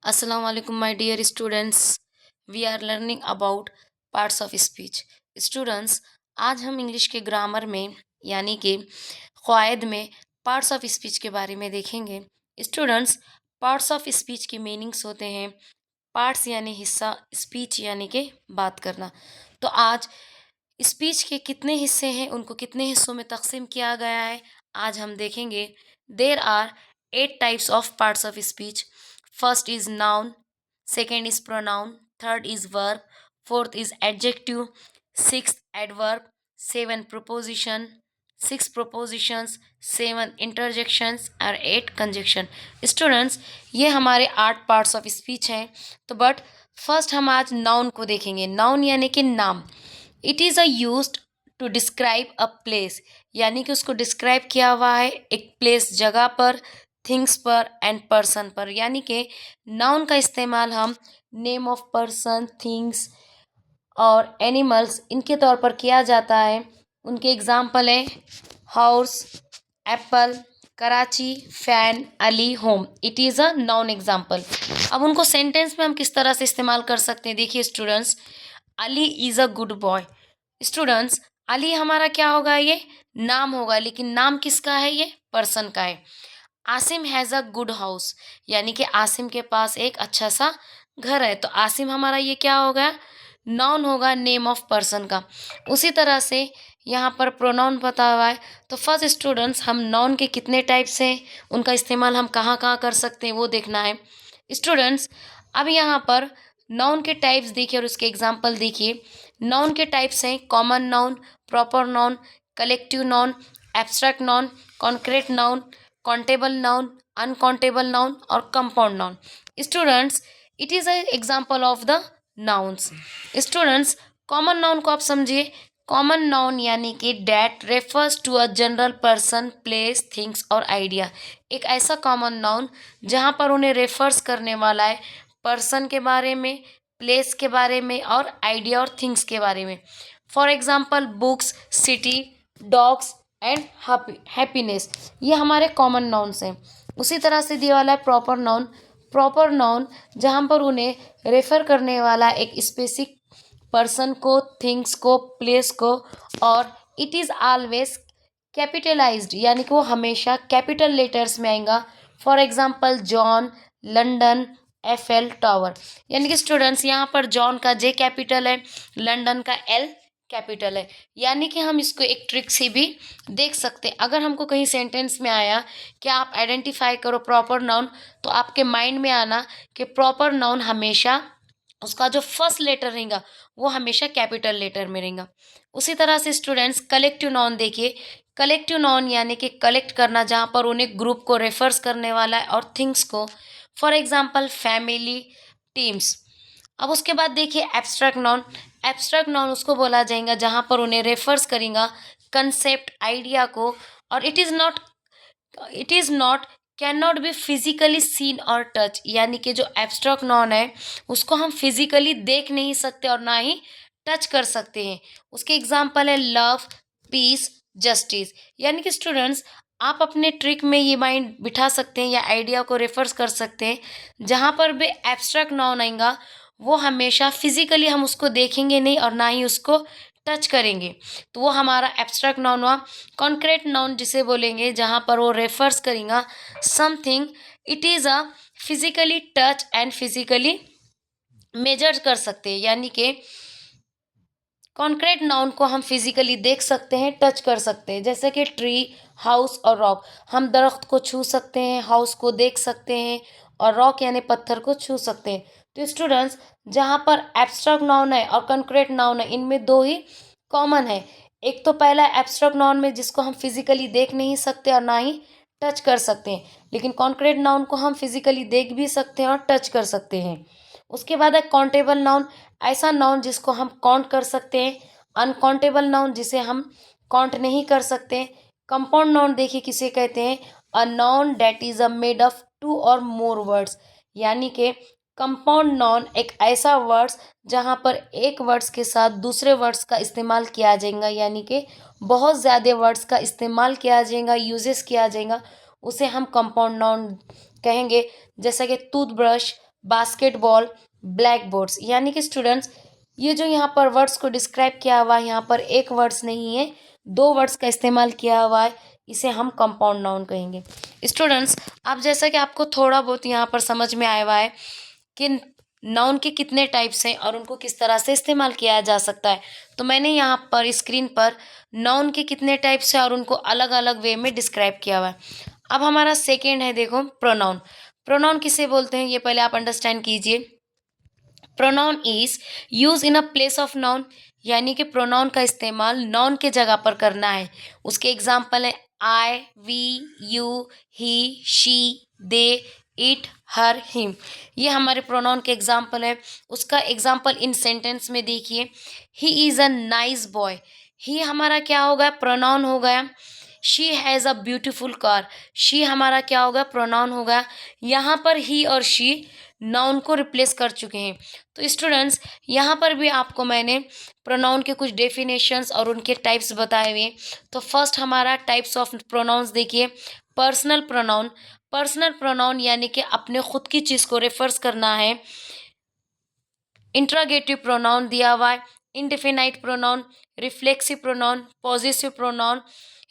Assalamu alaikum, my dear students. We are learning about parts of speech. Students, आज हम English के grammar में यानी कि क़वायद में पार्ट्स ऑफ स्पीच के बारे में देखेंगे। स्टूडेंट्स, पार्ट्स ऑफ स्पीच के मीनिंग्स होते हैं पार्ट्स यानी हिस्सा, स्पीच यानी कि बात करना। तो आज स्पीच के कितने हिस्से हैं, उनको कितने हिस्सों में तकसीम किया गया है, आज हम देखेंगे। There are 8 types of parts of speech. First is noun, second is pronoun, third is verb, fourth is adjective, sixth adverb, seven preposition, six prepositions, seven interjections और 8 कंजक्शन। स्टूडेंट्स, ये हमारे 8 पार्ट्स ऑफ स्पीच हैं। तो but first हम आज noun को देखेंगे। Noun यानी कि नाम। It is a used to describe a place, यानी कि उसको डिस्क्राइब किया हुआ है एक प्लेस, जगह पर, थिंग्स पर एंड पर्सन पर। यानी कि नाउन का इस्तेमाल हम नेम ऑफ पर्सन, थिंग्स और एनिमल्स इनके तौर पर किया जाता है। उनके एग्जाम्पल हैं house, Apple, Karachi, fan, Ali, home. It is a noun example. अब उनको सेंटेंस में हम किस तरह से इस्तेमाल कर सकते हैं, देखिए students. Ali is a good boy. Students, Ali हमारा क्या होगा, ये नाम होगा, लेकिन नाम किसका है, ये पर्सन का है। Asim has a good house, यानी कि आसिम के पास एक अच्छा सा घर है। तो आसिम हमारा ये क्या होगा, नाउन होगा, नेम ऑफ पर्सन का। उसी तरह से यहाँ पर प्रोनाउन पता हुआ है। तो फर्स्ट स्टूडेंट्स, हम नाउन के कितने टाइप्स हैं, उनका इस्तेमाल हम कहाँ कहाँ कर सकते हैं, वो देखना है। स्टूडेंट्स, अब यहाँ पर नाउन के टाइप्स देखिए और उसके एग्जाम्पल देखिए। नाउन के टाइप्स हैं common noun, proper noun, collective noun, abstract noun, concrete noun, countable noun, uncountable noun और compound noun. Students, it is a example of the nouns. Students, common noun को आप समझिए। कॉमन नाउन यानी कि that refers to a general person, place, things और idea. एक ऐसा common noun जहाँ पर उन्हें रेफर्स करने वाला है पर्सन के बारे में, प्लेस के बारे में और आइडिया और थिंग्स के बारे में। For example books, city, dogs and happiness, ये हमारे कॉमन नाउन्स हैं। उसी तरह से दिया वाला है प्रॉपर नाउन। प्रॉपर नाउन जहाँ पर उन्हें रेफर करने वाला एक स्पेसिफिक पर्सन को, थिंग्स को, प्लेस को, और इट इज़ ऑलवेज कैपिटलाइज्ड, यानी कि वो हमेशा कैपिटल लेटर्स में आएगा। For example John, London, FL tower. यानी कि स्टूडेंट्स, यहाँ पर जॉन का जे कैपिटल है, लंदन का एल कैपिटल है। यानी कि हम इसको एक ट्रिक से भी देख सकते हैं। अगर हमको कहीं सेंटेंस में आया कि आप आइडेंटिफाई करो प्रॉपर नाउन, तो आपके माइंड में आना कि प्रॉपर नाउन हमेशा उसका जो फर्स्ट लेटर रहेगा वो हमेशा कैपिटल लेटर में रहेगा। उसी तरह से स्टूडेंट्स, कलेक्टिव नाउन देखिए। कलेक्टिव नाउन यानी कि कलेक्ट करना, जहाँ पर उन्हें ग्रुप को रेफर्स करने वाला है और थिंग्स को। For example family, teams. अब उसके बाद देखिए एब्स्ट्रैक्ट नाउन। एब्स्ट्रैक्ट नाउन उसको बोला जाएगा जहाँ पर उन्हें रेफर्स करेगा कंसेप्ट, आइडिया को। और it is not can not be physically seen और टच, यानी कि जो एब्स्ट्रैक्ट नाउन है उसको हम फिजिकली देख नहीं सकते और ना ही टच कर सकते हैं। उसके एग्जाम्पल है लव, पीस, जस्टिस। यानी कि स्टूडेंट्स, आप अपने ट्रिक में ये माइंड बिठा सकते हैं या आइडिया को रेफर्स कर सकते हैं। जहाँ पर भी एब्स्ट्रैक्ट नाउन आएगा वो हमेशा फिजिकली हम उसको देखेंगे नहीं और ना ही उसको टच करेंगे, तो वो हमारा एब्स्ट्रैक्ट नाउन हुआ। कॉन्क्रीट नाउन जिसे बोलेंगे जहाँ पर वो रेफर्स करेगा something, it is a physically touch and physically measure कर सकते हैं। यानी कि कॉन्क्रीट नाउन को हम फिजिकली देख सकते हैं, टच कर सकते हैं, जैसे कि ट्री, हाउस और रॉक। हम दरख्त को छू सकते हैं, हाउस को देख सकते हैं और रॉक यानी पत्थर को छू सकते हैं। तो स्टूडेंट्स, जहाँ पर एब्स्ट्रैक्ट नाउन है और कॉन्क्रीट नाउन है, इनमें दो ही कॉमन है। एक तो पहला एब्स्ट्रैक्ट नाउन में जिसको हम फिजिकली देख नहीं सकते और ना ही टच कर सकते हैं, लेकिन कॉन्क्रीट नाउन को हम फिजिकली देख भी सकते हैं और टच कर सकते हैं। उसके बाद है काउंटेबल नाउन, ऐसा नाउन जिसको हम काउंट कर सकते हैं। अनकाउंटेबल नाउन जिसे हम काउंट नहीं कर सकते। कंपाउंड नाउन देखिए किसे कहते हैं, a noun that is a made of two और मोर वर्ड्स। यानी कि कंपाउंड नाउन एक ऐसा वर्ड्स जहाँ पर एक वर्ड्स के साथ दूसरे वर्ड्स का इस्तेमाल किया जाएगा, यानी कि बहुत ज़्यादा वर्ड्स का इस्तेमाल किया जाएगा, यूजेस किया जाएगा, उसे हम कंपाउंड नाउन कहेंगे। जैसा कि टूथब्रश, बास्केटबॉल, ब्लैक बोर्ड्स। यानी कि स्टूडेंट्स ये जो यहाँ पर वर्ड्स को डिस्क्राइब किया हुआ है, यहाँ पर एक वर्ड्स नहीं है, दो वर्ड्स का इस्तेमाल किया हुआ है, इसे हम कंपाउंड नाउन कहेंगे। स्टूडेंट्स अब जैसा कि आपको थोड़ा बहुत यहाँ पर समझ में आया हुआ है कि नाउन के कितने टाइप्स हैं और उनको किस तरह से इस्तेमाल किया जा सकता है, तो मैंने यहाँ पर स्क्रीन पर नाउन के कितने टाइप्स हैं और उनको अलग अलग वे में डिस्क्राइब किया हुआ है। अब हमारा सेकेंड है, देखो प्रोनाउन। प्रोनाउन किसे बोलते हैं ये पहले आप अंडरस्टैंड कीजिए। Pronoun is use in a place of noun, यानी कि प्रोनाउन का इस्तेमाल नाउन के जगह पर करना है। उसके एग्जाम्पल है I, we, you, he, she, they, it, her, him. ये हमारे प्रोनाउन के एग्जाम्पल है। उसका एग्जाम्पल इन सेंटेंस में देखिए, he is a nice boy. He हमारा क्या होगा, प्रोनाउन हो गया। She has a beautiful car, she हमारा क्या होगा, प्रोनाउन होगा। यहाँ पर ही और शी नाउन को रिप्लेस कर चुके हैं। तो स्टूडेंट्स यहाँ पर भी आपको मैंने प्रोनाउन के कुछ डेफिनेशंस और उनके टाइप्स बताए हुए। तो फर्स्ट हमारा टाइप्स ऑफ प्रोनाउंस देखिए। पर्सनल प्रोनाउन, पर्सनल प्रोनाउन यानी कि अपने खुद की चीज़ को रेफर्स करना है। इंट्रागेटिव प्रोनाउन दिया हुआ है, indefinite pronoun, reflexive pronoun, possessive pronoun,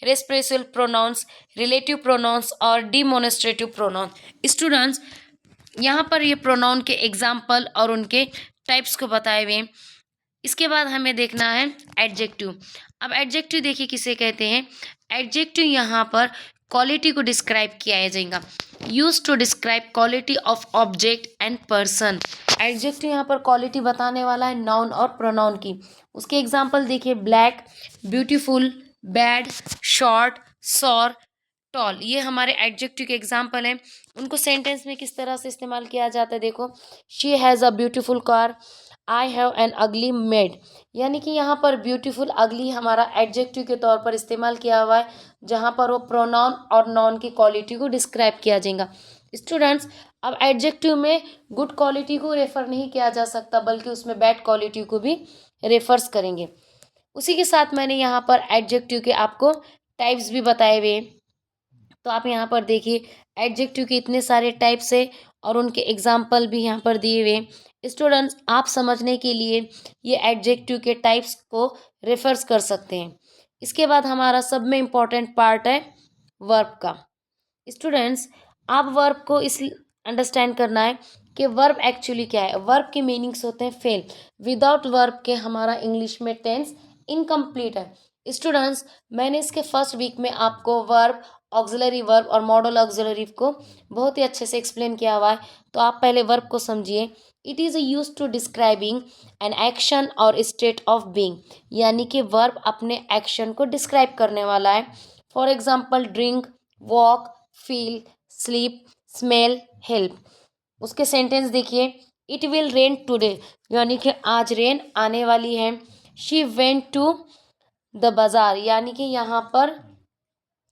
respective pronouns, relative pronouns और डिमोन्स्ट्रेटिव प्रोनाउन। स्टूडेंट्स यहाँ पर ये प्रोनाउन के एग्जाम्पल और उनके टाइप्स को बताए हुए हैं। इसके बाद हमें देखना है एडजेक्टिव। अब एडजेक्टिव देखिए किसे कहते हैं। एडजेक्टिव यहाँ पर क्वालिटी को डिस्क्राइब किया जाएगा, use to describe quality of object and person. Adjective यहाँ पर क्वालिटी बताने वाला है नाउन और प्रोनाउन की। उसके एग्जाम्पल देखिए, black, beautiful, bad, short, sour, tall. ये हमारे एडजेक्टिव के एग्जाम्पल हैं। उनको सेंटेंस में किस तरह से इस्तेमाल किया जाता है, देखो, she has a beautiful car, I have an अगली मेड। यानी कि यहाँ पर ब्यूटीफुल, अगली हमारा एडजेक्टिव के तौर पर इस्तेमाल किया हुआ है, जहाँ पर वो प्रोनाउन और नाउन की क्वालिटी को डिस्क्राइब किया जाएगा। स्टूडेंट्स अब एडजेक्टिव में गुड क्वालिटी को रेफर नहीं किया जा सकता, बल्कि उसमें बैड क्वालिटी को भी रेफर्स करेंगे। उसी के साथ मैंने यहाँ पर एडजेक्टिव के आपको टाइप्स भी बताए हुए। तो आप यहाँ पर देखिए एडजेक्टिव के इतने सारे टाइप्स है और उनके एग्जाम्पल भी यहाँ पर दिए हुए। स्टूडेंट्स आप समझने के लिए ये एडजेक्टिव के टाइप्स को रेफर्स कर सकते हैं। इसके बाद हमारा सब में इम्पॉर्टेंट पार्ट है वर्ब का। स्टूडेंट्स आप वर्ब को इस अंडरस्टैंड करना है कि वर्ब एक्चुअली क्या है। वर्ब के मीनिंग्स होते हैं फेल। विदाउट वर्ब के हमारा इंग्लिश में टेंस इनकम्प्लीट है। स्टूडेंट्स मैंने इसके फर्स्ट वीक में आपको वर्ब, ऑक्सिलरी वर्ब और मॉडल ऑक्सिलरी को बहुत ही अच्छे से एक्सप्लेन किया हुआ है। तो आप पहले वर्ब को समझिए। It is use to describing an action और स्टेट ऑफ बीइंग, यानी कि वर्ब अपने एक्शन को डिस्क्राइब करने वाला है। For example drink, walk, feel, sleep, smell, help. उसके सेंटेंस देखिए, इट विल रेन टुडे, यानी कि आज रेन आने वाली है। शी वेंट टू द बाजार, यानी कि यहाँ पर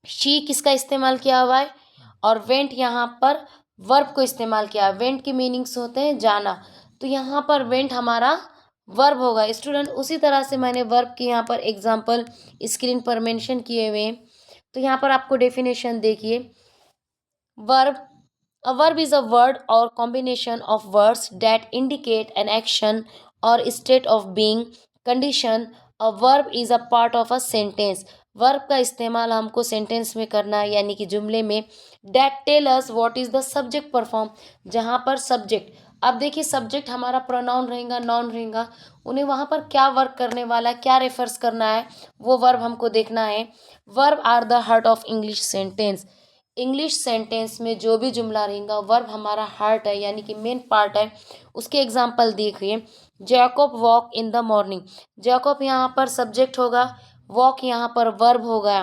शी किसका इस्तेमाल किया हुआ है और वेंट यहाँ पर वर्ब को इस्तेमाल किया है। वेंट के मीनिंग्स होते हैं जाना, तो यहाँ पर वेंट हमारा वर्ब होगा। स्टूडेंट उसी तरह से मैंने वर्ब की यहाँ पर एग्जांपल स्क्रीन पर मेंशन किए हुए हैं। तो यहाँ पर आपको डेफिनेशन देखिए। Verb, a verb is a word or combination of words that indicate an action or state of being, condition. A verb is a part of a sentence. Verb का इस्तेमाल हमको सेंटेंस में करना है, यानी कि जुमले में। That tell us what is the subject perform, जहाँ पर सब्जेक्ट, अब देखिए सब्जेक्ट हमारा प्रोनाउन रहेगा, नाउन रहेगा, उन्हें वहाँ पर क्या वर्क करने वाला है, क्या रेफर्स करना है, वो वर्ब हमको देखना है। Verb are the heart of English sentence. English sentence में जो भी जुमला रहेगा वर्ब हमारा हार्ट है, यानी कि मेन पार्ट है। उसके एग्जाम्पल देखिए, Jacob walk in the morning. Jacob यहाँ पर सब्जेक्ट होगा, वॉक यहाँ पर वर्ब होगा।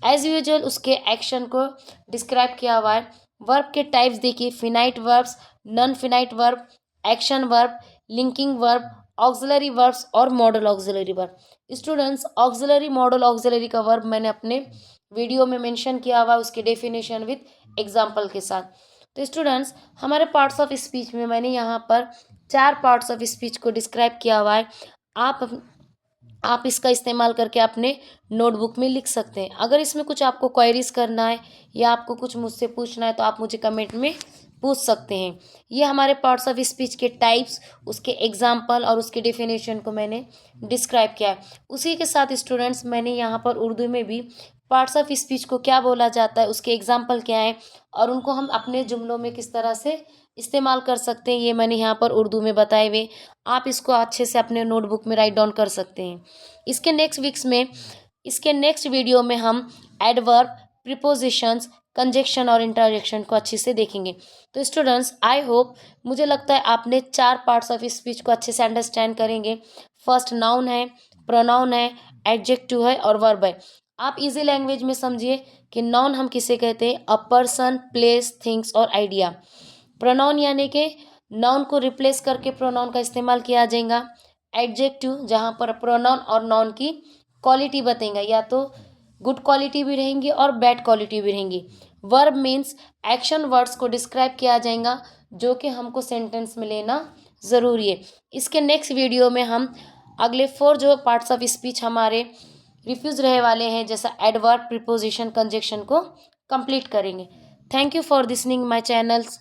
एज यूजुअल उसके एक्शन को डिस्क्राइब किया हुआ है। वर्ब के टाइप्स देखिए, finite verbs, non finite verb, action verb, linking verb, auxiliary verbs और modal auxiliary verb. Students auxiliary, modal auxiliary का वर्ब मैंने अपने वीडियो में मेंशन किया हुआ है, उसके डेफिनेशन विथ एग्जांपल के साथ। तो स्टूडेंट्स हमारे पार्ट्स ऑफ स्पीच में मैंने यहाँ पर 4 पार्ट्स ऑफ स्पीच को डिस्क्राइब किया हुआ है। आप इसका इस्तेमाल करके अपने नोटबुक में लिख सकते हैं। अगर इसमें कुछ आपको क्वेरीज करना है या आपको कुछ मुझसे पूछना है तो आप मुझे कमेंट में पूछ सकते हैं। ये हमारे पार्ट्स ऑफ स्पीच के टाइप्स, उसके एग्जाम्पल और उसके डेफिनेशन को मैंने डिस्क्राइब किया है। उसी के साथ स्टूडेंट्स मैंने यहाँ पर उर्दू में भी पार्ट्स ऑफ स्पीच को क्या बोला जाता है, उसके एग्जाम्पल क्या है और उनको हम अपने जुमलों में किस तरह से इस्तेमाल कर सकते हैं, ये मैंने यहाँ पर उर्दू में बताए हुए। आप इसको अच्छे से अपने नोटबुक में राइट डाउन कर सकते हैं। इसके नेक्स्ट वीडियो में हम एडवर्ब, प्रीपोजिशंस, कंजक्शन और इंटरजेक्शन को अच्छे से देखेंगे। तो स्टूडेंट्स आई होप, मुझे लगता है आपने 4 पार्ट्स ऑफ स्पीच को अच्छे से अंडरस्टैंड करेंगे। फर्स्ट नाउन है, प्रोनाउन है, एडजेक्टिव है और वर्ब है। आप इजी लैंग्वेज में समझिए कि नाउन हम किसे कहते हैं, अ पर्सन, प्लेस, थिंग्स और आइडिया। प्रोनाउन यानी कि नाउन को रिप्लेस करके प्रोनाउन का इस्तेमाल किया जाएगा। एडजेक्टिव जहाँ पर प्रोनाउन और नाउन की क्वालिटी बताएंगे, या तो गुड क्वालिटी भी रहेंगी और बैड क्वालिटी भी रहेंगी। वर्ब मीन्स एक्शन वर्ड्स को डिस्क्राइब किया जाएगा जो कि हमको सेंटेंस में लेना ज़रूरी है। इसके नेक्स्ट वीडियो में हम अगले 4 जो पार्ट्स ऑफ स्पीच हमारे रिफ्यूज रहे वाले हैं, जैसा एडवर्ब, प्रीपोजिशन, कंजक्शन को कंप्लीट करेंगे। Thank you for listening my channels.